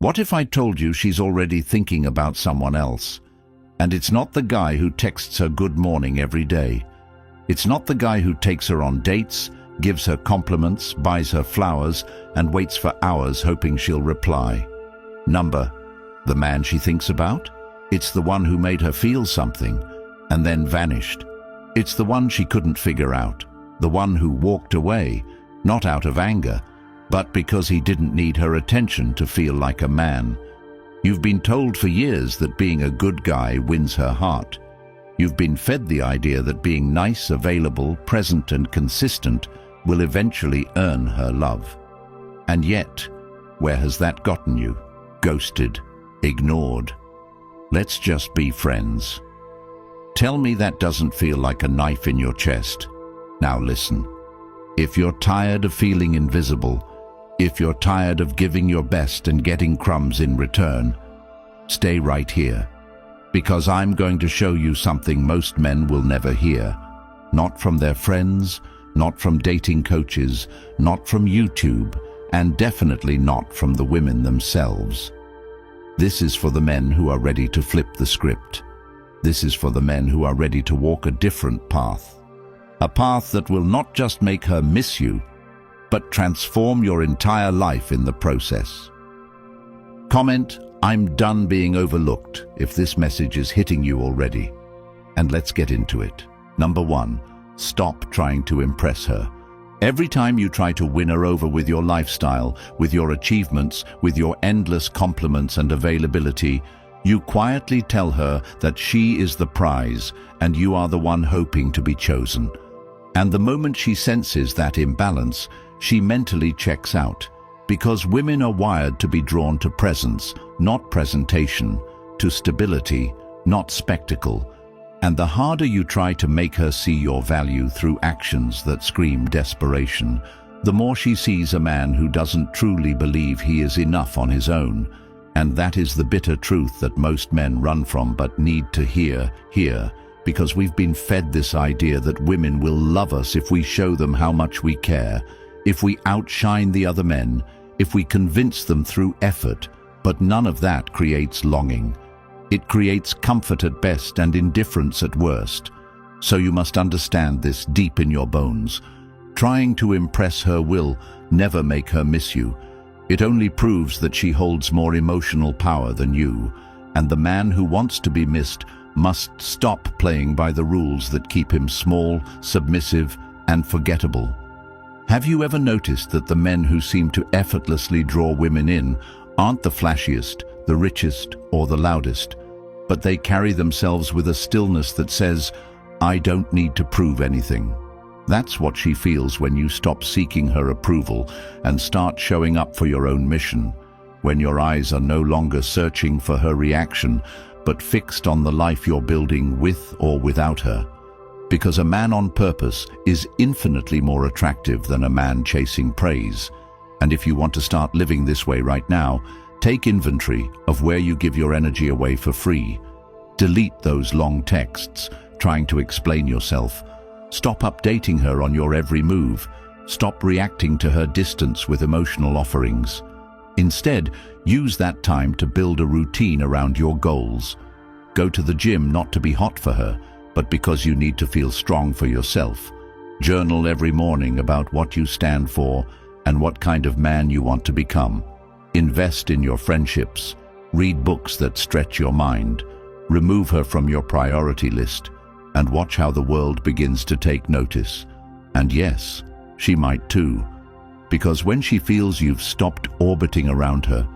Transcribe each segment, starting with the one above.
What if I told you she's already thinking about someone else? And it's not the guy who texts her good morning every day. It's not the guy who takes her on dates, gives her compliments, buys her flowers, and waits for hours hoping she'll reply. The man she thinks about? It's the one who made her feel something and then vanished. It's the one she couldn't figure out, the one who walked away, not out of anger, but because he didn't need her attention to feel like a man. You've been told for years that being a good guy wins her heart. You've been fed the idea that being nice, available, present, and consistent will eventually earn her love. And yet, where has that gotten you? Ghosted, ignored. Let's just be friends. Tell me that doesn't feel like a knife in your chest. Now listen. If you're tired of feeling invisible, if you're tired of giving your best and getting crumbs in return, stay right here. Because I'm going to show you something most men will never hear. Not from their friends, not from dating coaches, not from YouTube, and definitely not from the women themselves. This is for the men who are ready to flip the script. This is for the men who are ready to walk a different path. A path that will not just make her miss you, but transform your entire life in the process. Comment, "I'm done being overlooked," if this message is hitting you already. And let's get into it. 1. Stop trying to impress her. Every time you try to win her over with your lifestyle, with your achievements, with your endless compliments and availability, you quietly tell her that she is the prize and you are the one hoping to be chosen. And the moment she senses that imbalance, she mentally checks out. Because women are wired to be drawn to presence, not presentation, to stability, not spectacle. And the harder you try to make her see your value through actions that scream desperation, the more she sees a man who doesn't truly believe he is enough on his own. And that is the bitter truth that most men run from but need to hear, because we've been fed this idea that women will love us if we show them how much we care, if we outshine the other men, if we convince them through effort, but none of that creates longing. It creates comfort at best and indifference at worst. So you must understand this deep in your bones. Trying to impress her will never make her miss you. It only proves that she holds more emotional power than you, and the man who wants to be missed must stop playing by the rules that keep him small, submissive, and forgettable. Have you ever noticed that the men who seem to effortlessly draw women in aren't the flashiest, the richest, or the loudest, but they carry themselves with a stillness that says, "I don't need to prove anything"? That's what she feels when you stop seeking her approval and start showing up for your own mission, when your eyes are no longer searching for her reaction, but fixed on the life you're building with or without her. Because a man on purpose is infinitely more attractive than a man chasing praise. And if you want to start living this way right now, take inventory of where you give your energy away for free. Delete those long texts trying to explain yourself. Stop updating her on your every move. Stop reacting to her distance with emotional offerings. Instead, use that time to build a routine around your goals. Go to the gym not to be hot for her, but because you need to feel strong for yourself. Journal every morning about what you stand for and what kind of man you want to become. Invest in your friendships. Read books that stretch your mind. Remove her from your priority list and watch how the world begins to take notice. And yes, she might too. Because when she feels you've stopped orbiting around her,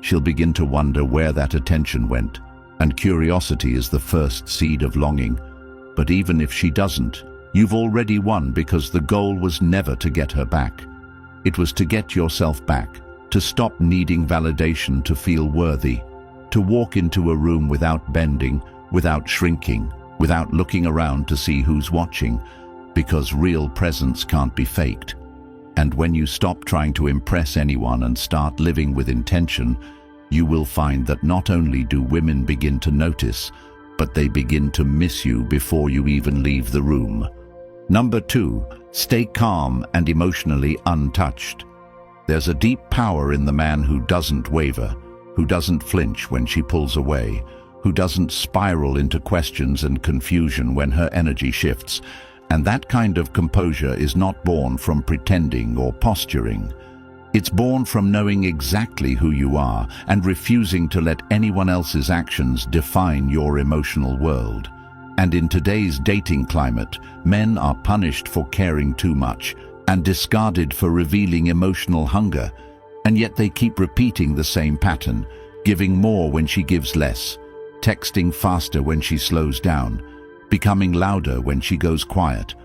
she'll begin to wonder where that attention went. And curiosity is the first seed of longing. But even if she doesn't, you've already won, because the goal was never to get her back. It was to get yourself back, to stop needing validation to feel worthy, to walk into a room without bending, without shrinking, without looking around to see who's watching, because real presence can't be faked. And when you stop trying to impress anyone and start living with intention, you will find that not only do women begin to notice, but they begin to miss you before you even leave the room. 2, stay calm and emotionally untouched. There's a deep power in the man who doesn't waver, who doesn't flinch when she pulls away, who doesn't spiral into questions and confusion when her energy shifts. And that kind of composure is not born from pretending or posturing. It's born from knowing exactly who you are and refusing to let anyone else's actions define your emotional world. And in today's dating climate, men are punished for caring too much and discarded for revealing emotional hunger. And yet they keep repeating the same pattern, giving more when she gives less, texting faster when she slows down, becoming louder when she goes quiet,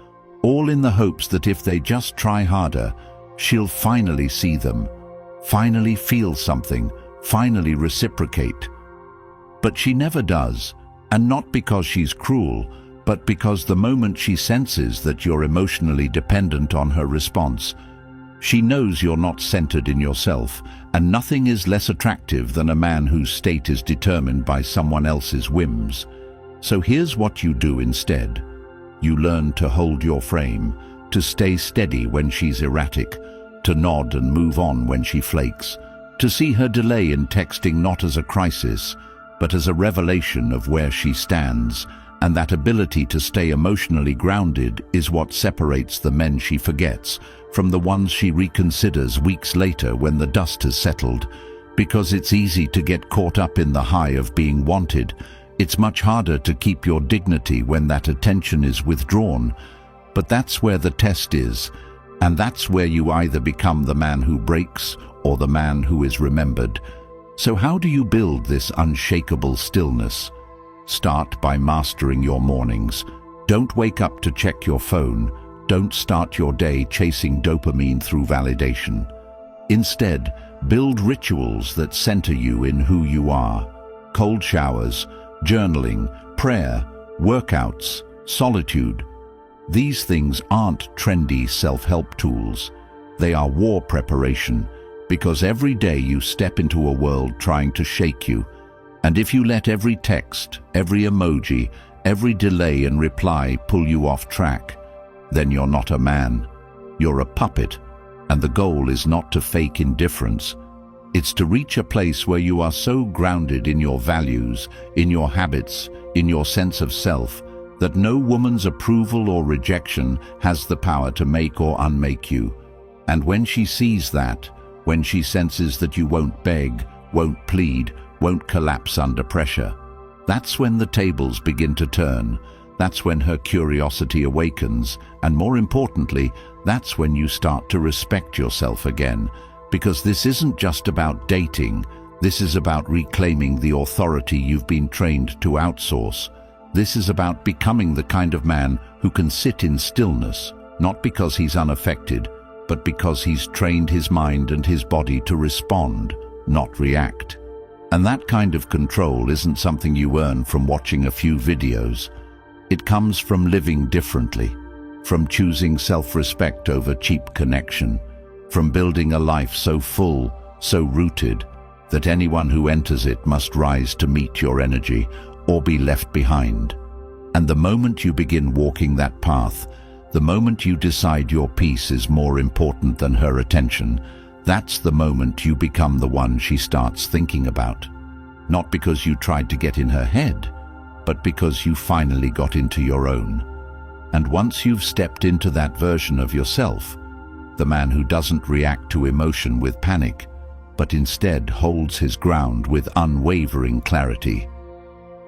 all in the hopes that if they just try harder, she'll finally see them, finally feel something, finally reciprocate. But she never does, and not because she's cruel, but because the moment she senses that you're emotionally dependent on her response, she knows you're not centered in yourself, and nothing is less attractive than a man whose state is determined by someone else's whims. So here's what you do instead. You learn to hold your frame, to stay steady when she's erratic, to nod and move on when she flakes, to see her delay in texting not as a crisis, but as a revelation of where she stands, and that ability to stay emotionally grounded is what separates the men she forgets from the ones she reconsiders weeks later when the dust has settled. Because it's easy to get caught up in the high of being wanted, it's much harder to keep your dignity when that attention is withdrawn. But that's where the test is, and that's where you either become the man who breaks or the man who is remembered. So how do you build this unshakable stillness? Start by mastering your mornings. Don't wake up to check your phone. Don't start your day chasing dopamine through validation. Instead, build rituals that center you in who you are. Cold showers, journaling, prayer, workouts, solitude. These things aren't trendy self-help tools. They are war preparation, because every day you step into a world trying to shake you. And if you let every text, every emoji, every delay in reply pull you off track, then you're not a man. You're a puppet, and the goal is not to fake indifference. It's to reach a place where you are so grounded in your values, in your habits, in your sense of self, that no woman's approval or rejection has the power to make or unmake you. And when she sees that, when she senses that you won't beg, won't plead, won't collapse under pressure, that's when the tables begin to turn. That's when her curiosity awakens, and more importantly, that's when you start to respect yourself again. Because this isn't just about dating, this is about reclaiming the authority you've been trained to outsource. This is about becoming the kind of man who can sit in stillness, not because he's unaffected, but because he's trained his mind and his body to respond, not react. And that kind of control isn't something you earn from watching a few videos. It comes from living differently, from choosing self-respect over cheap connection, from building a life so full, so rooted, that anyone who enters it must rise to meet your energy or be left behind. And the moment you begin walking that path, the moment you decide your peace is more important than her attention, that's the moment you become the one she starts thinking about. Not because you tried to get in her head, but because you finally got into your own. And once you've stepped into that version of yourself, the man who doesn't react to emotion with panic, but instead holds his ground with unwavering clarity,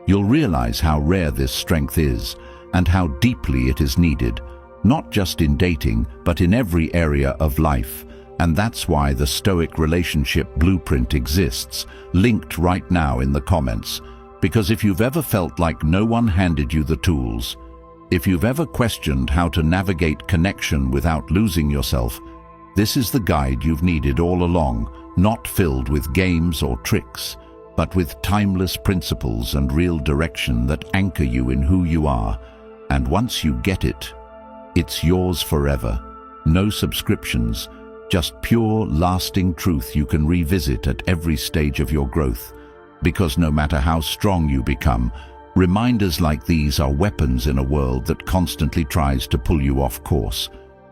you'll realize how rare this strength is and how deeply it is needed, not just in dating, but in every area of life. And that's why the Stoic relationship blueprint exists, linked right now in the comments. Because if you've ever felt like no one handed you the tools, if you've ever questioned how to navigate connection without losing yourself, this is the guide you've needed all along, not filled with games or tricks, but with timeless principles and real direction that anchor you in who you are. And once you get it, it's yours forever. No subscriptions, just pure, lasting truth you can revisit at every stage of your growth. Because no matter how strong you become, reminders like these are weapons in a world that constantly tries to pull you off course.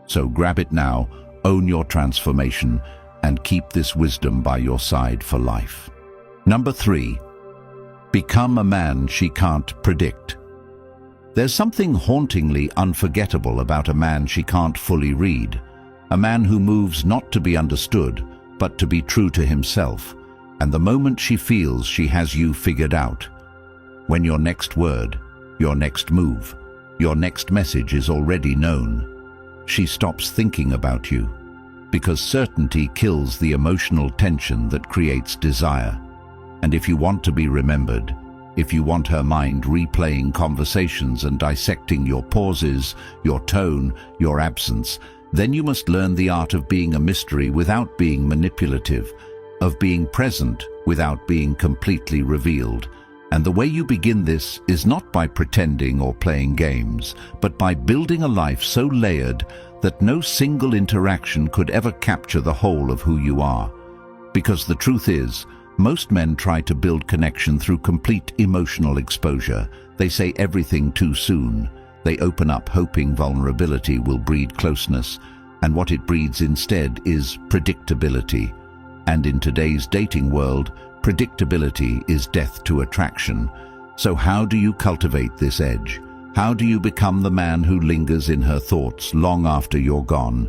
So grab it now, own your transformation, and keep this wisdom by your side for life. Number 3. Become a man she can't predict. There's something hauntingly unforgettable about a man she can't fully read. A man who moves not to be understood, but to be true to himself. And the moment she feels she has you figured out, when your next word, your next move, your next message is already known, she stops thinking about you, because certainty kills the emotional tension that creates desire. And if you want to be remembered, if you want her mind replaying conversations and dissecting your pauses, your tone, your absence, then you must learn the art of being a mystery without being manipulative, of being present without being completely revealed. And the way you begin this is not by pretending or playing games, but by building a life so layered that no single interaction could ever capture the whole of who you are. Because the truth is, most men try to build connection through complete emotional exposure. They say everything too soon. They open up hoping vulnerability will breed closeness, and what it breeds instead is predictability. And in today's dating world, predictability is death to attraction. So how do you cultivate this edge? How do you become the man who lingers in her thoughts long after you're gone?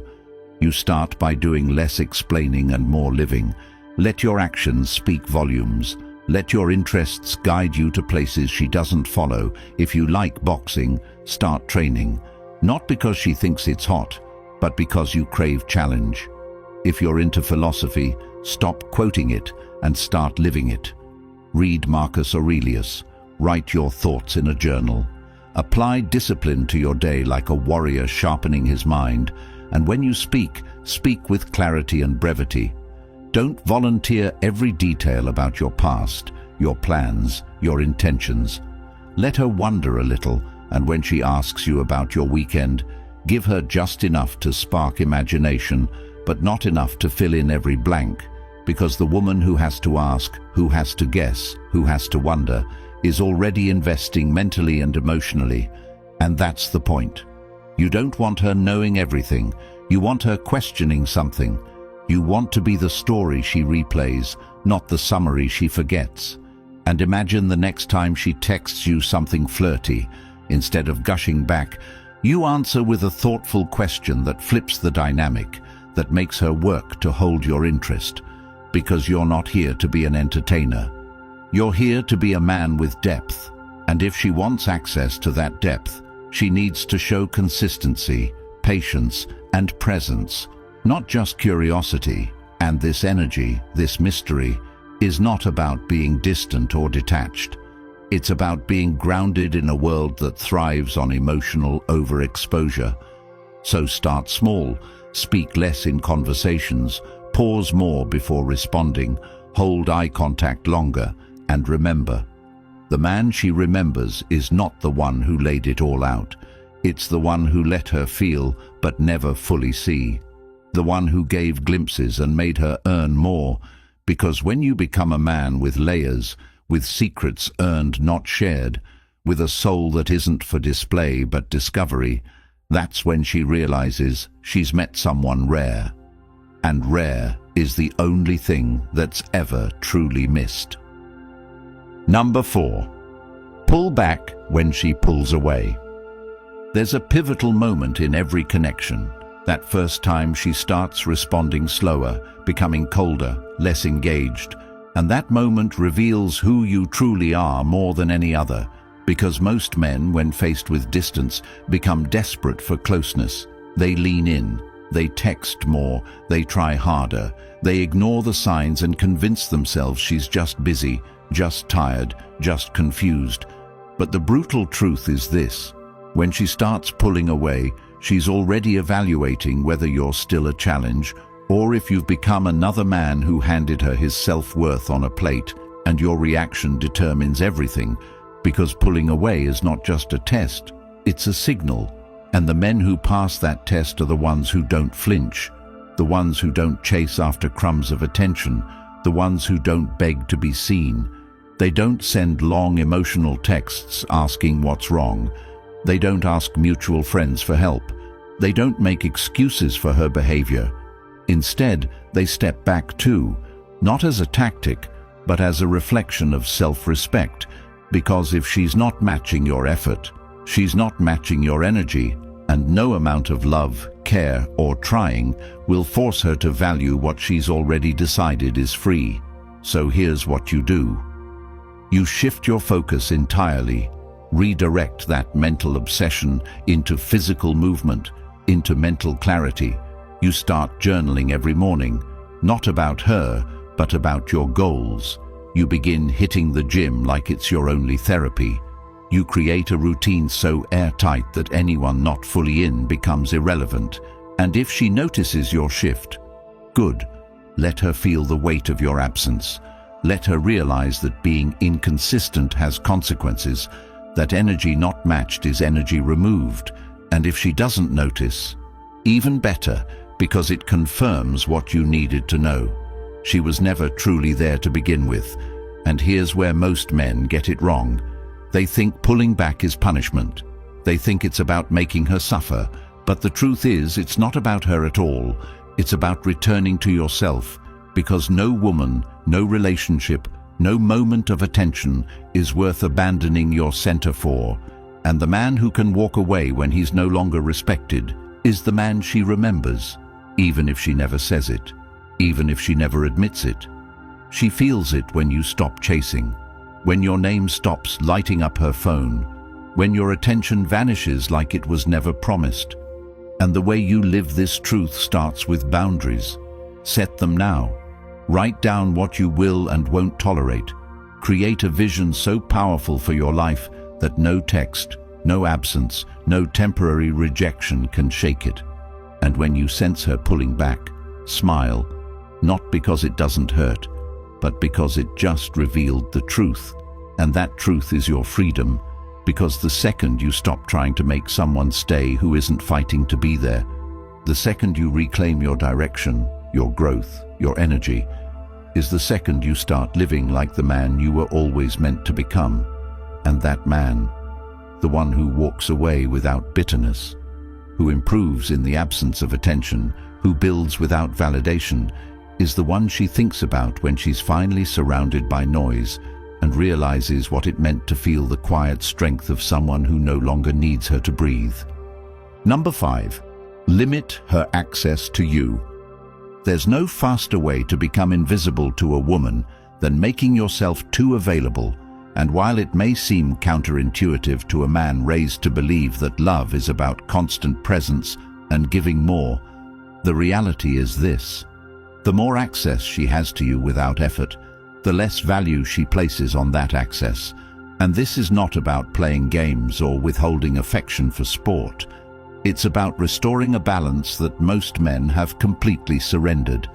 You start by doing less explaining and more living. Let your actions speak volumes. Let your interests guide you to places she doesn't follow. If you like boxing, start training. Not because she thinks it's hot, but because you crave challenge. If you're into philosophy, stop quoting it and start living it. Read Marcus Aurelius. Write your thoughts in a journal. Apply discipline to your day like a warrior sharpening his mind. And when you speak, speak with clarity and brevity. Don't volunteer every detail about your past, your plans, your intentions. Let her wonder a little, and when she asks you about your weekend, give her just enough to spark imagination, but not enough to fill in every blank. Because the woman who has to ask, who has to guess, who has to wonder, is already investing mentally and emotionally. And that's the point. You don't want her knowing everything. You want her questioning something. You want to be the story she replays, not the summary she forgets. And imagine the next time she texts you something flirty. Instead of gushing back, you answer with a thoughtful question that flips the dynamic, that makes her work to hold your interest. Because you're not here to be an entertainer. You're here to be a man with depth. And if she wants access to that depth, she needs to show consistency, patience, and presence, not just curiosity. And this energy, this mystery, is not about being distant or detached. It's about being grounded in a world that thrives on emotional overexposure. So start small, speak less in conversations, pause more before responding, hold eye contact longer, and remember, the man she remembers is not the one who laid it all out. It's the one who let her feel but never fully see. The one who gave glimpses and made her earn more. Because when you become a man with layers, with secrets earned not shared, with a soul that isn't for display but discovery, that's when she realizes she's met someone rare. And rare is the only thing that's ever truly missed. Number 4. Pull back when she pulls away. There's a pivotal moment in every connection. That first time she starts responding slower, becoming colder, less engaged. And that moment reveals who you truly are more than any other. Because most men, when faced with distance, become desperate for closeness. They lean in. They text more, they try harder, they ignore the signs and convince themselves she's just busy, just tired, just confused. But the brutal truth is this: when she starts pulling away, she's already evaluating whether you're still a challenge, or if you've become another man who handed her his self-worth on a plate, and your reaction determines everything, because pulling away is not just a test, it's a signal. And the men who pass that test are the ones who don't flinch, the ones who don't chase after crumbs of attention, the ones who don't beg to be seen. They don't send long emotional texts asking what's wrong. They don't ask mutual friends for help. They don't make excuses for her behavior. Instead, they step back too, not as a tactic, but as a reflection of self-respect, because if she's not matching your effort, she's not matching your energy, and no amount of love, care, or trying will force her to value what she's already decided is free. So here's what you do. You shift your focus entirely, redirect that mental obsession into physical movement, into mental clarity. You start journaling every morning, not about her, but about your goals. You begin hitting the gym like it's your only therapy. You create a routine so airtight that anyone not fully in becomes irrelevant. And if she notices your shift, good. Let her feel the weight of your absence. Let her realize that being inconsistent has consequences, that energy not matched is energy removed. And if she doesn't notice, even better, because it confirms what you needed to know. She was never truly there to begin with. And here's where most men get it wrong. They think pulling back is punishment. They think it's about making her suffer. But the truth is, it's not about her at all. It's about returning to yourself, because no woman, no relationship, no moment of attention is worth abandoning your center for. And the man who can walk away when he's no longer respected is the man she remembers, even if she never says it, even if she never admits it. She feels it when you stop chasing, when your name stops lighting up her phone, when your attention vanishes like it was never promised. And the way you live this truth starts with boundaries. Set them now. Write down what you will and won't tolerate. Create a vision so powerful for your life that no text, no absence, no temporary rejection can shake it. And when you sense her pulling back, smile, not because it doesn't hurt, but because it just revealed the truth. And that truth is your freedom, because the second you stop trying to make someone stay who isn't fighting to be there, the second you reclaim your direction, your growth, your energy, is the second you start living like the man you were always meant to become. And that man, the one who walks away without bitterness, who improves in the absence of attention, who builds without validation, is the one she thinks about when she's finally surrounded by noise and realizes what it meant to feel the quiet strength of someone who no longer needs her to breathe. Number 5. Limit her access to you. There's no faster way to become invisible to a woman than making yourself too available. And while it may seem counterintuitive to a man raised to believe that love is about constant presence and giving more, the reality is this. The more access she has to you without effort, the less value she places on that access. And this is not about playing games or withholding affection for sport. It's about restoring a balance that most men have completely surrendered,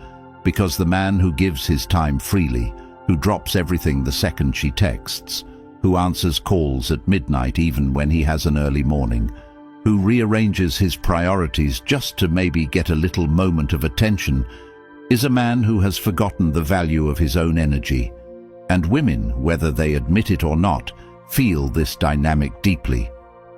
because the man who gives his time freely, who drops everything the second she texts, who answers calls at midnight even when he has an early morning, who rearranges his priorities just to maybe get a little moment of attention, is a man who has forgotten the value of his own energy. And women, whether they admit it or not, feel this dynamic deeply.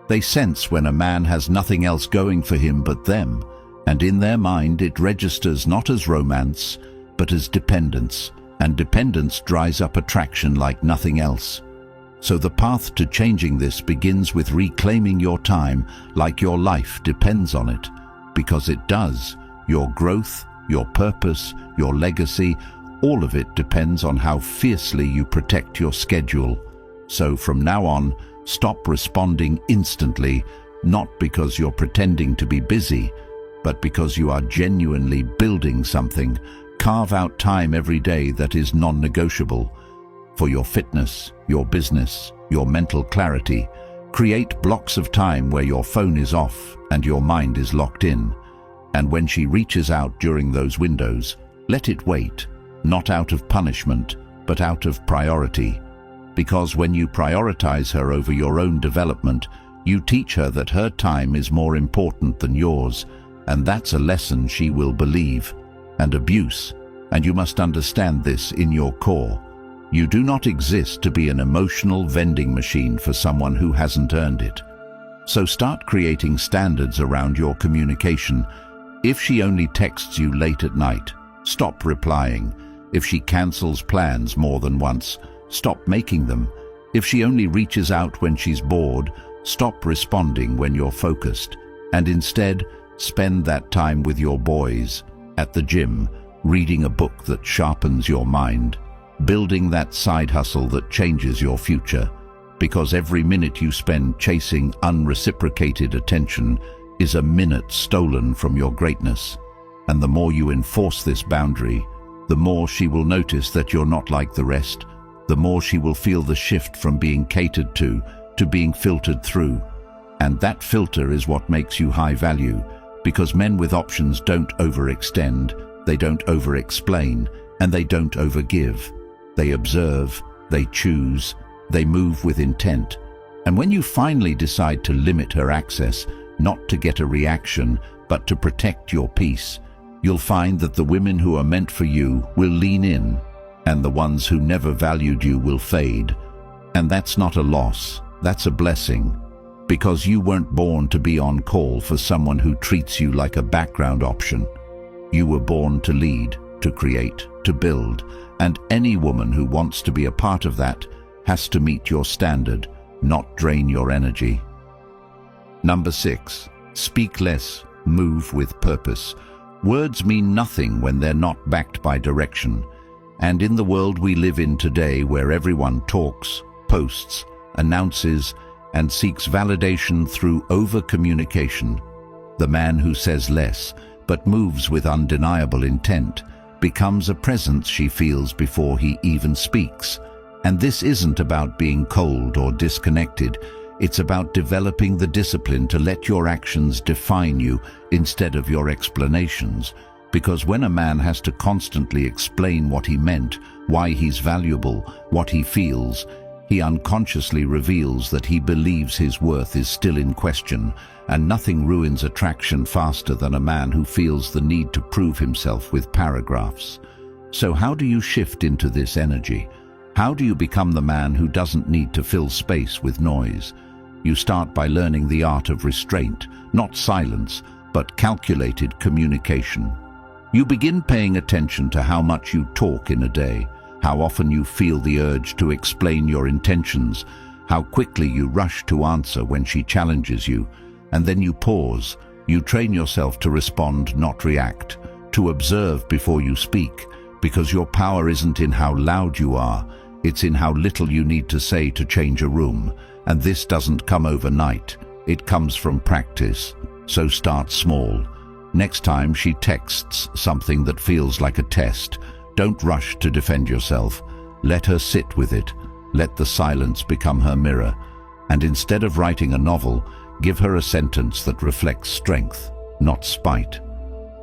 They sense when a man has nothing else going for him but them, and in their mind it registers not as romance, but as dependence, and dependence dries up attraction like nothing else. So the path to changing this begins with reclaiming your time like your life depends on it, because it does. Your growth, your purpose, your legacy, all of it depends on how fiercely you protect your schedule. So from now on, stop responding instantly, not because you're pretending to be busy, but because you are genuinely building something. Carve out time every day that is non-negotiable for your fitness, your business, your mental clarity. Create blocks of time where your phone is off and your mind is locked in. And when she reaches out during those windows, let it wait, not out of punishment, but out of priority. Because when you prioritize her over your own development, you teach her that her time is more important than yours, and that's a lesson she will believe. And abuse, and you must understand this in your core. You do not exist to be an emotional vending machine for someone who hasn't earned it. So start creating standards around your communication. If she only texts you late at night, stop replying. If she cancels plans more than once, stop making them. If she only reaches out when she's bored, stop responding when you're focused. And instead, spend that time with your boys, at the gym, reading a book that sharpens your mind, building that side hustle that changes your future. Because every minute you spend chasing unreciprocated attention is a minute stolen from your greatness. And the more you enforce this boundary, the more she will notice that you're not like the rest, the more she will feel the shift from being catered to being filtered through. And that filter is what makes you high value, because men with options don't overextend, they don't overexplain, and they don't overgive. They observe, they choose, they move with intent. And when you finally decide to limit her access, not to get a reaction, but to protect your peace, you'll find that the women who are meant for you will lean in, and the ones who never valued you will fade. And that's not a loss, that's a blessing, because you weren't born to be on call for someone who treats you like a background option. You were born to lead, to create, to build, and any woman who wants to be a part of that has to meet your standard, not drain your energy. Number 6, speak less, move with purpose. Words mean nothing when they're not backed by direction. And in the world we live in today, where everyone talks, posts, announces, and seeks validation through over-communication, the man who says less, but moves with undeniable intent, becomes a presence she feels before he even speaks. And this isn't about being cold or disconnected. It's about developing the discipline to let your actions define you instead of your explanations. Because when a man has to constantly explain what he meant, why he's valuable, what he feels, he unconsciously reveals that he believes his worth is still in question, and nothing ruins attraction faster than a man who feels the need to prove himself with paragraphs. So how do you shift into this energy? How do you become the man who doesn't need to fill space with noise? You start by learning the art of restraint, not silence, but calculated communication. You begin paying attention to how much you talk in a day, how often you feel the urge to explain your intentions, how quickly you rush to answer when she challenges you, and then you pause. You train yourself to respond, not react, to observe before you speak, because your power isn't in how loud you are, it's in how little you need to say to change a room. And this doesn't come overnight, it comes from practice. So start small. Next time she texts something that feels like a test, don't rush to defend yourself. Let her sit with it. Let the silence become her mirror. And instead of writing a novel, give her a sentence that reflects strength, not spite.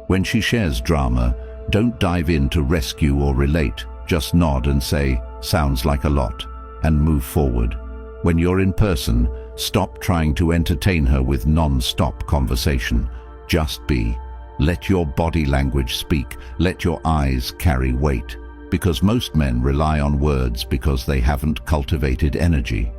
When she shares drama, don't dive in to rescue or relate. Just nod and say, "Sounds like a lot," and move forward. When you're in person, stop trying to entertain her with non-stop conversation. Just be. Let your body language speak. Let your eyes carry weight. Because most men rely on words because they haven't cultivated energy.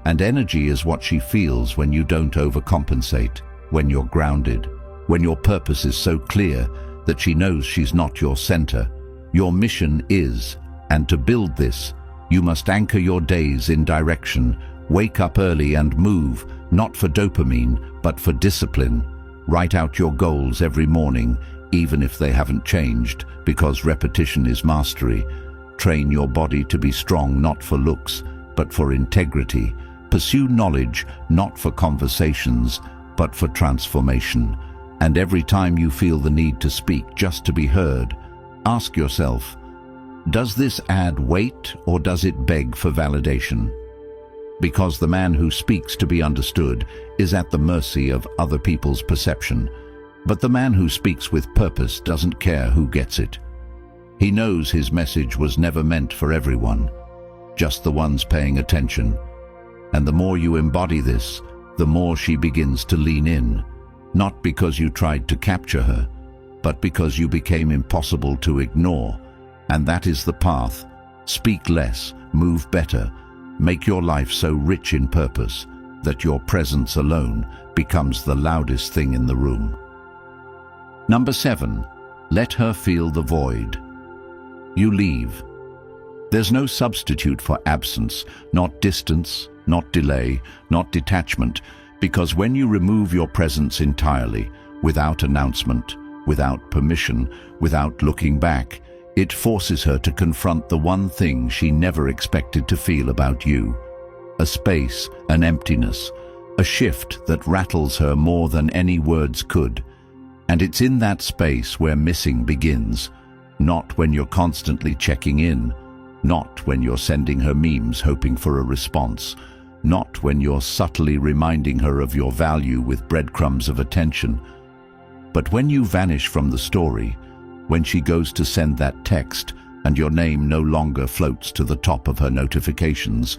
And energy is what she feels when you don't overcompensate, when you're grounded, when your purpose is so clear that she knows she's not your center. Your mission is, and to build this, you must anchor your days in direction. Wake up early and move, not for dopamine, but for discipline. Write out your goals every morning, even if they haven't changed, because repetition is mastery. Train your body to be strong, not for looks, but for integrity. Pursue knowledge, not for conversations, but for transformation. And every time you feel the need to speak just to be heard, ask yourself, does this add weight or does it beg for validation? Because the man who speaks to be understood is at the mercy of other people's perception. But the man who speaks with purpose doesn't care who gets it. He knows his message was never meant for everyone, just the ones paying attention. And the more you embody this, the more she begins to lean in, not because you tried to capture her, but because you became impossible to ignore. And that is the path. Speak less, move better. Make your life so rich in purpose that your presence alone becomes the loudest thing in the room. Number 7, let her feel the void. You leave. There's no substitute for absence, not distance, not delay, not detachment, because when you remove your presence entirely, without announcement, without permission, without looking back, it forces her to confront the one thing she never expected to feel about you. A space, an emptiness, a shift that rattles her more than any words could. And it's in that space where missing begins, not when you're constantly checking in, not when you're sending her memes hoping for a response, not when you're subtly reminding her of your value with breadcrumbs of attention. But when you vanish from the story, when she goes to send that text and your name no longer floats to the top of her notifications,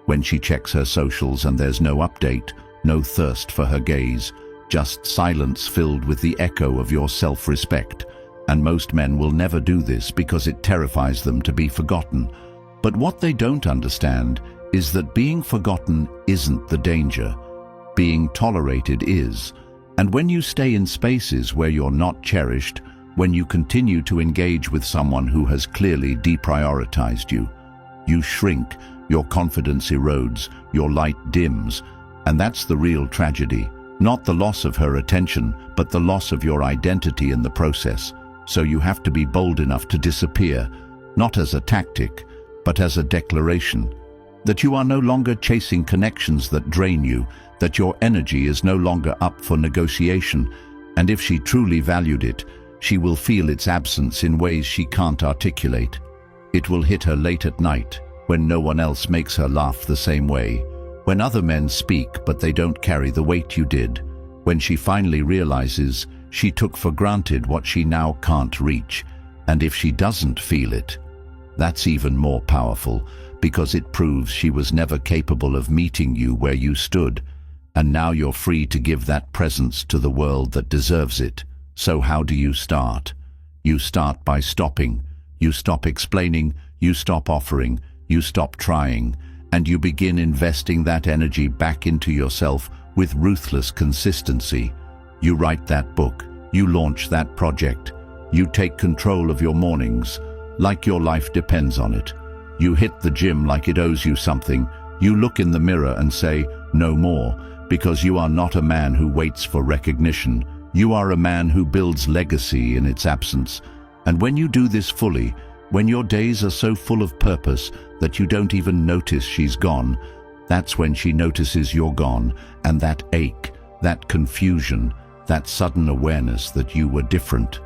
when she checks her socials and there's no update, no thirst for her gaze, just silence filled with the echo of your self-respect. And most men will never do this because it terrifies them to be forgotten. But what they don't understand is that being forgotten isn't the danger. Being tolerated is. And when you stay in spaces where you're not cherished, when you continue to engage with someone who has clearly deprioritized you, you shrink, your confidence erodes, your light dims. And that's the real tragedy. Not the loss of her attention, but the loss of your identity in the process. So you have to be bold enough to disappear, not as a tactic, but as a declaration. That you are no longer chasing connections that drain you, that your energy is no longer up for negotiation, and if she truly valued it, she will feel its absence in ways she can't articulate. It will hit her late at night, when no one else makes her laugh the same way, when other men speak but they don't carry the weight you did, when she finally realizes she took for granted what she now can't reach, and if she doesn't feel it, that's even more powerful, because it proves she was never capable of meeting you where you stood, and now you're free to give that presence to the world that deserves it. So how do you start? You start by stopping. You stop explaining, you stop offering, you stop trying, and you begin investing that energy back into yourself with ruthless consistency. You write that book, you launch that project, you take control of your mornings, like your life depends on it. You hit the gym like it owes you something. You look in the mirror and say, no more, because you are not a man who waits for recognition. You are a man who builds legacy in its absence. And when you do this fully, when your days are so full of purpose that you don't even notice she's gone, that's when she notices you're gone, and that ache, that confusion, that sudden awareness that you were different,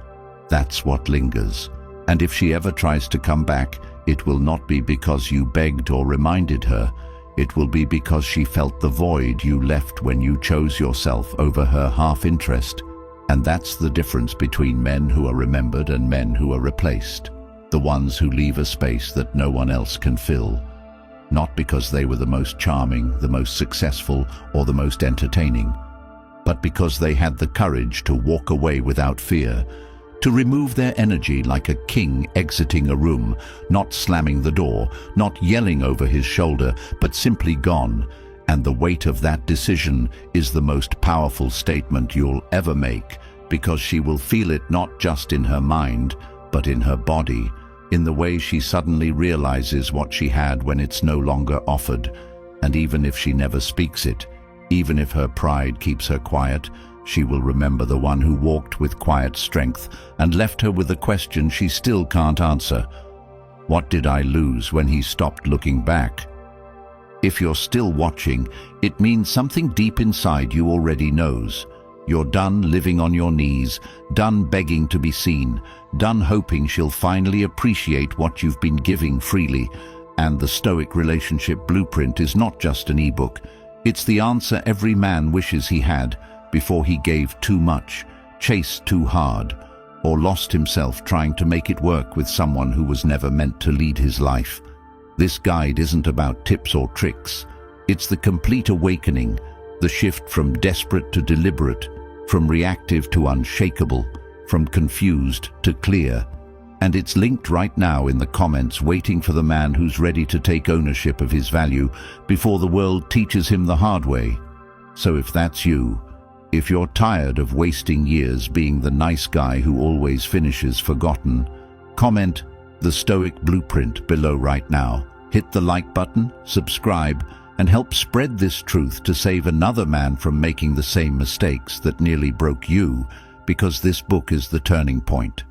that's what lingers. And if she ever tries to come back, it will not be because you begged or reminded her. It will be because she felt the void you left when you chose yourself over her half-interest. And that's the difference between men who are remembered and men who are replaced. The ones who leave a space that no one else can fill. Not because they were the most charming, the most successful, or the most entertaining, but because they had the courage to walk away without fear, to remove their energy like a king exiting a room, not slamming the door, not yelling over his shoulder, but simply gone. And the weight of that decision is the most powerful statement you'll ever make, because she will feel it not just in her mind, but in her body, in the way she suddenly realizes what she had when it's no longer offered. And even if she never speaks it, even if her pride keeps her quiet, she will remember the one who walked with quiet strength and left her with a question she still can't answer. What did I lose when he stopped looking back? If you're still watching, it means something deep inside you already knows. You're done living on your knees, done begging to be seen, done hoping she'll finally appreciate what you've been giving freely. And the Stoic relationship blueprint is not just an ebook. It's the answer every man wishes he had before he gave too much, chased too hard, or lost himself trying to make it work with someone who was never meant to lead his life. This guide isn't about tips or tricks. It's the complete awakening, the shift from desperate to deliberate, from reactive to unshakable, from confused to clear. And it's linked right now in the comments, waiting for the man who's ready to take ownership of his value before the world teaches him the hard way. So if that's you, if you're tired of wasting years being the nice guy who always finishes forgotten, comment, the Stoic blueprint below right now. Hit the like button, subscribe, and help spread this truth to save another man from making the same mistakes that nearly broke you, because this book is the turning point.